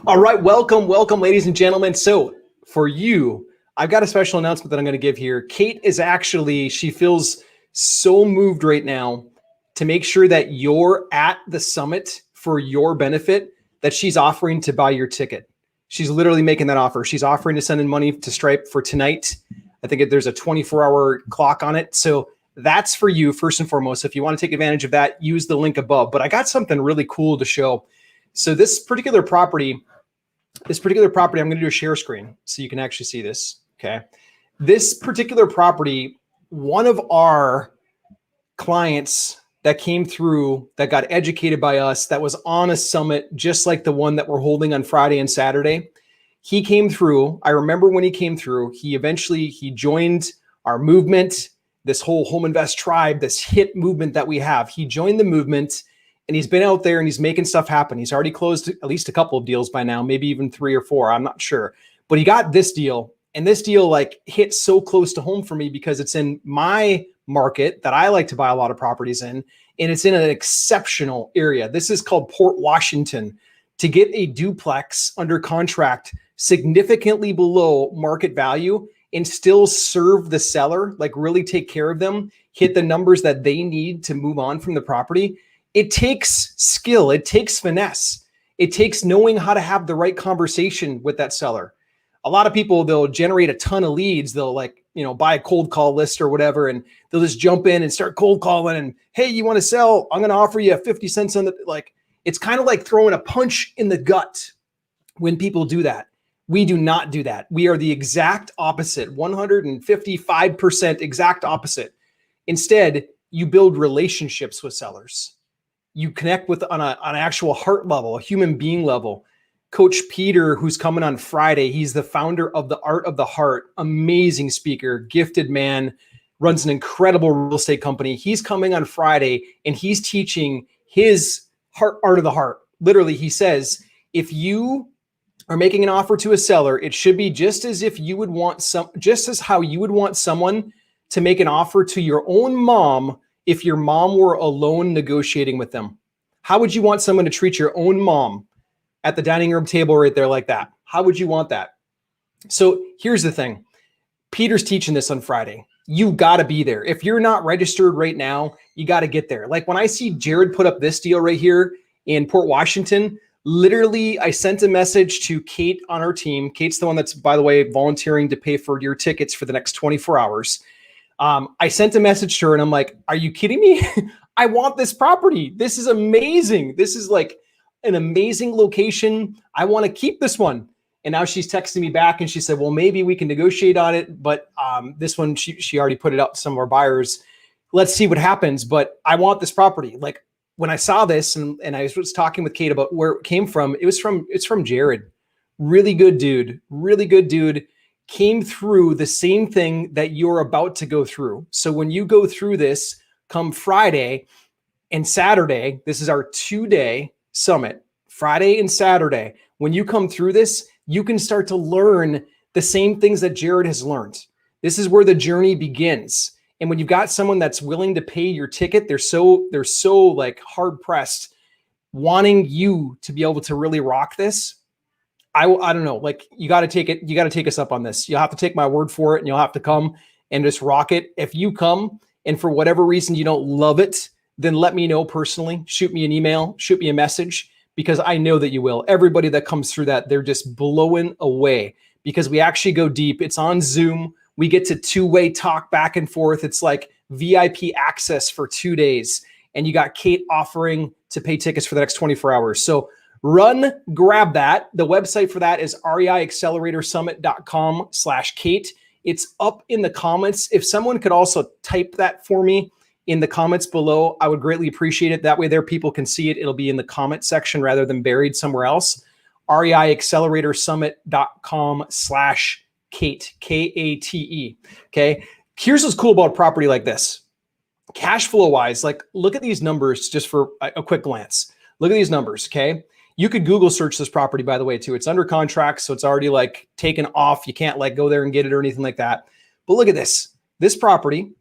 All right, welcome, ladies and gentlemen. So for you, I've got a special announcement that I'm going to give here. Kate is actually, she feels so moved right now to make sure that you're at the summit for your benefit that she's offering to buy your ticket. She's literally making that offer. She's offering to send in money to Stripe for tonight. I think there's a 24-hour clock on it. So that's for you, first and foremost. If you want to take advantage of that, use the link above. But I got something really cool to show. So this particular property, I'm going to do a share screen so you can actually see this. Okay. This particular property, one of our clients that came through, that got educated by us, that was on a summit, just like the one that we're holding on Friday and Saturday. He came through. I remember when he came through, he joined our movement, this whole Home Invest tribe, this hit movement that we have. He joined the movement. And he's been out there and he's making stuff happen. He's already closed at least a couple of deals by now, maybe even 3 or 4. I'm not sure. But he got this deal. And this deal like hit so close to home for me because it's in my market that I like to buy a lot of properties in. And it's in an exceptional area. This is called Port Washington. To get a duplex under contract significantly below market value and still serve the seller, like really take care of them, hit the numbers that they need to move on from the property. It takes skill. It takes finesse. It takes knowing how to have the right conversation with that seller. A lot of people, they'll generate a ton of leads. They'll buy a cold call list or whatever, and they'll just jump in and start cold calling and, hey, you want to sell? I'm going to offer you 50 cents on the, it's kind of like throwing a punch in the gut when people do that. We do not do that. We are the exact opposite, 155% exact opposite. Instead, you build relationships with sellers. You connect with on an actual heart level, a human being level. Coach Peter, who's coming on Friday, he's the founder of the Art of the Heart, amazing speaker, gifted man, runs an incredible real estate company. He's coming on Friday and he's teaching his Art of the Heart. Literally, he says, if you are making an offer to a seller, it should be just as how you would want someone to make an offer to your own mom if your mom were alone negotiating with them. How would you want someone to treat your own mom at the dining room table right there like that? How would you want that? So here's the thing. Peter's teaching this on Friday. You got to be there. If you're not registered right now, you got to get there. Like when I see Jared put up this deal right here in Port Washington, literally I sent a message to Kate on our team. Kate's the one that's, by the way, volunteering to pay for your tickets for the next 24 hours. I sent a message to her and I'm like, are you kidding me? I want this property. This is amazing. This is like an amazing location. I want to keep this one. And now she's texting me back and she said, well, maybe we can negotiate on it. But this one, she already put it out to some of our buyers. Let's see what happens. But I want this property. Like when I saw this and I was talking with Kate about where it came from, it's from Jared. Really good dude. Came through the same thing that you're about to go through. So when you go through this come Friday and Saturday, this is our 2-day summit, Friday and Saturday. When you come through this, you can start to learn the same things that Jared has learned. This is where the journey begins. And when you've got someone that's willing to pay your ticket, they're so like hard pressed wanting you to be able to really rock this. I don't know, like you got to take us up on this. You'll have to take my word for it and you'll have to come and just rock it. If you come and for whatever reason you don't love it, then let me know personally. Shoot me an email, shoot me a message, because I know that you will. Everybody that comes through that, they're just blowing away because we actually go deep. It's on Zoom. We get to 2-way talk back and forth. It's like VIP access for 2 days. And you got Kate offering to pay tickets for the next 24 hours. So run, grab that. The website for that is reiacceleratorsummit.com/Kate. It's up in the comments. If someone could also type that for me in the comments below, I would greatly appreciate it. That way there people can see it. It'll be in the comment section rather than buried somewhere else. reiacceleratorsummit.com/Kate, Kate. Okay. Here's what's cool about a property like this. Cash flow wise, like look at these numbers just for a quick glance. Look at these numbers. Okay. You could Google search this property, by the way, too. It's under contract, so it's already like taken off. You can't like go there and get it or anything like that. But look at this. This property,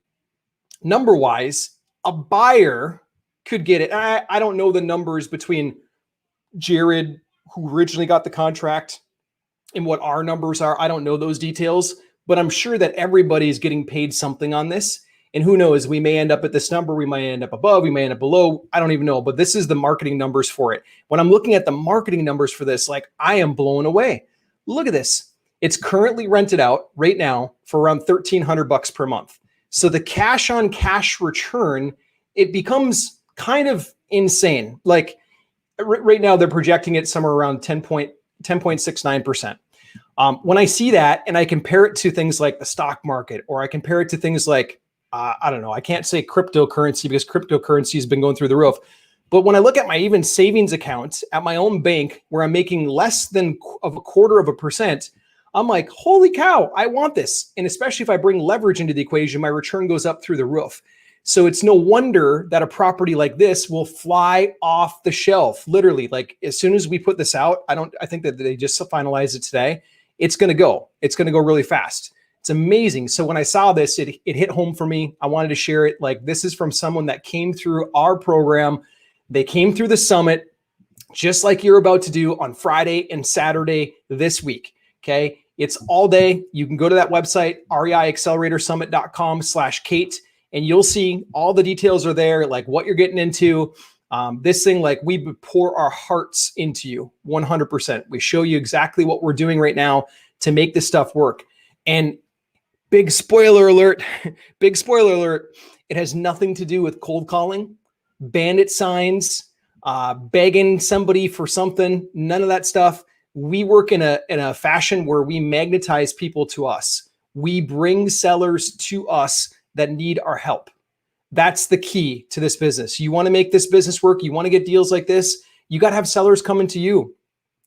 number-wise, a buyer could get it. I don't know the numbers between Jared who originally got the contract and what our numbers are. I don't know those details, but I'm sure that everybody's getting paid something on this. And who knows, we may end up at this number, we might end up above, we may end up below. I don't even know, but this is the marketing numbers for it. When I'm looking at the marketing numbers for this, like, I am blown away. Look at this. It's currently rented out right now for around $1,300 per month. So the cash on cash return, it becomes kind of insane. Like right now they're projecting it somewhere around 10.69%. When I see that and I compare it to things like the stock market, or I compare it to things like, I don't know, I can't say cryptocurrency because cryptocurrency has been going through the roof. But when I look at my even savings account at my own bank, where I'm making less than of 0.25%, I'm like, holy cow, I want this. And especially if I bring leverage into the equation, my return goes up through the roof. So it's no wonder that a property like this will fly off the shelf. Literally, like as soon as we put this out, I think that they just finalized it today. It's going to go really fast. It's amazing. So when I saw this, it hit home for me. I wanted to share it. Like, this is from someone that came through our program. They came through the summit, just like you're about to do on Friday and Saturday this week. Okay. It's all day. You can go to that website, reiacceleratorsummit.com/Kate, and you'll see all the details are there, like what you're getting into. This thing, like, we pour our hearts into you 100%. We show you exactly what we're doing right now to make this stuff work. And big spoiler alert, it has nothing to do with cold calling, bandit signs, begging somebody for something, none of that stuff. We work in a fashion where we magnetize people to us. We bring sellers to us that need our help. That's the key to this business. You want to make this business work, you want to get deals like this, you got to have sellers coming to you.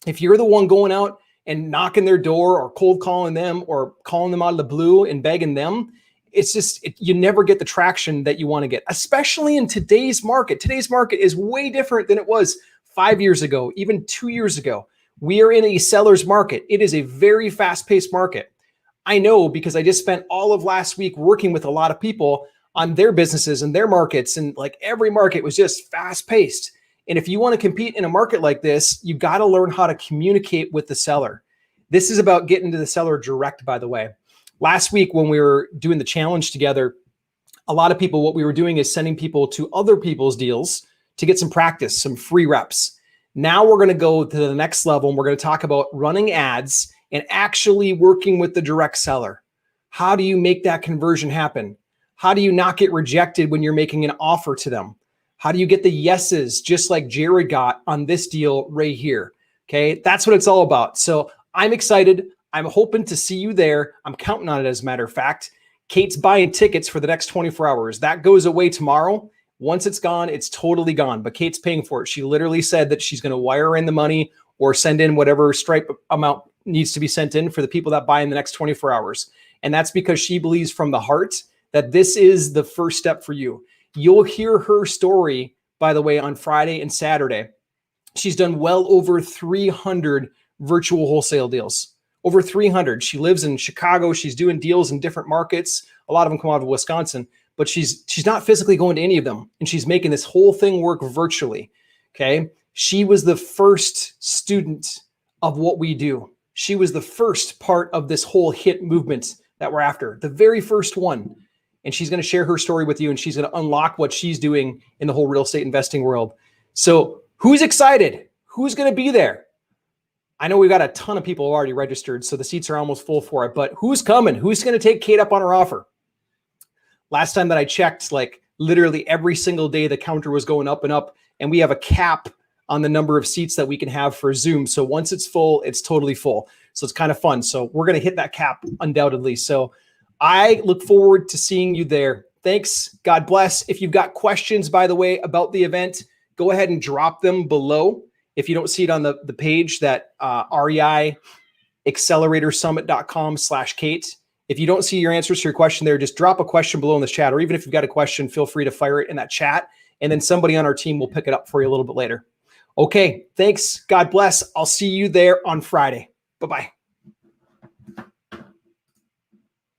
If you're the one going out and knocking their door or cold calling them or calling them out of the blue and begging them, it's just, you never get the traction that you want to get, especially in today's market. Today's market is way different than it was 5 years ago, even 2 years ago. We are in a seller's market. It is a very fast-paced market. I know because I just spent all of last week working with a lot of people on their businesses and their markets, and like every market was just fast-paced. And if you want to compete in a market like this, you got to learn how to communicate with the seller. This is about getting to the seller direct, by the way. Last week when we were doing the challenge together, a lot of people, what we were doing is sending people to other people's deals to get some practice, some free reps. Now we're going to go to the next level, and we're going to talk about running ads and actually working with the direct seller. How do you make that conversion happen? How do you not get rejected when you're making an offer to them? How do you get the yeses, just like Jared got on this deal right here? Okay, that's what it's all about. So I'm excited. I'm hoping to see you there. I'm counting on it, as a matter of fact. Kate's buying tickets for the next 24 hours. That goes away tomorrow. Once it's gone, it's totally gone. But Kate's paying for it. She literally said that she's going to wire in the money or send in whatever Stripe amount needs to be sent in for the people that buy in the next 24 hours. And that's because she believes from the heart that this is the first step for you. You'll hear her story, by the way, on Friday and Saturday. She's done well over 300 virtual wholesale deals. Over 300. She lives in Chicago. She's doing deals in different markets. A lot of them come out of Wisconsin, but she's not physically going to any of them. And she's making this whole thing work virtually. Okay. She was the first student of what we do. She was the first part of this whole hit movement that we're after, the very first one. And she's going to share her story with you, and she's going to unlock what she's doing in the whole real estate investing world. So who's excited? Who's going to be there? I know we've got a ton of people already registered, so the seats are almost full for it, but who's coming? Who's going to take Kate up on her offer? Last time that I checked, like literally every single day, the counter was going up and up, and we have a cap on the number of seats that we can have for Zoom. So once it's full, it's totally full. So it's kind of fun. So we're going to hit that cap undoubtedly. So I look forward to seeing you there. Thanks. God bless. If you've got questions, by the way, about the event, go ahead and drop them below. If you don't see it on the page, that reiacceleratorsummit.com/Kate. If you don't see your answers to your question there, just drop a question below in the chat, or even if you've got a question, feel free to fire it in that chat, and then somebody on our team will pick it up for you a little bit later. Okay, thanks. God bless. I'll see you there on Friday. Bye-bye.